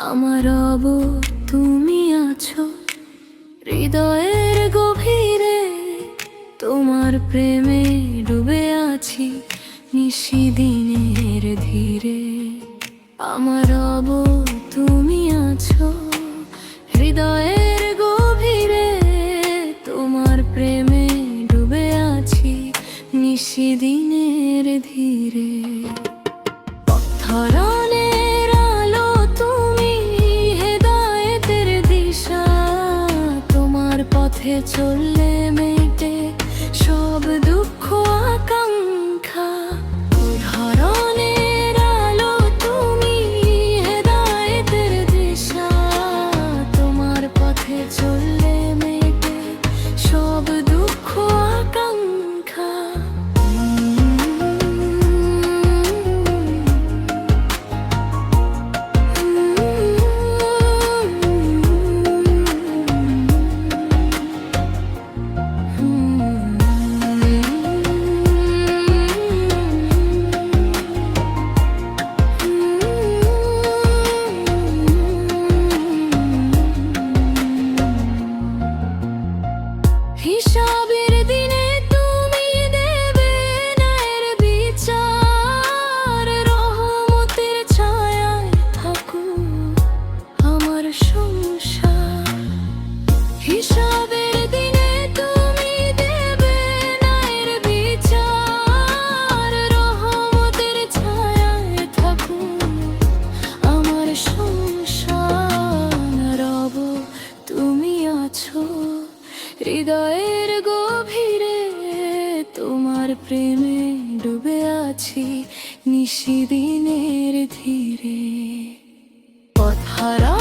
আমার রব তুমি আছো হৃদয়ের গভীরে, তোমার প্রেমে ডুবে আছি নিশিদিনের ধীরে। আমার রব তুমি আছো হৃদয়ের গভীরে, তোমার প্রেমে ডুবে আছি নিশিদিনের ধীরে। পথরানের আলো তুমি, হেদায়েতের দিশা, তোমার পথে চললে মেটে সব দুঃখ আকাঙ্ক্ষা। ধরনের আলো তুমি, হেদায়েতের দিশা, তোমার পথে চললে মেটে সব দুঃখ আকাঙ্ক্ষা। হিসাবের দিনে তুমি দেবে ন্যায়ের বিচার, রহমতের ছায়ায় থাকুক আমার সংসার। হিসাবের দিনে তুমি দেবে ন্যায়ের বিচার, রহমতের ছায়ায় থাকুক আমার সংসার। রব তুমি আছো হৃদয়ের গভীরে, তোমার প্রেমে ডুবে আছি নিশিদিনের ধীরে। পথহারা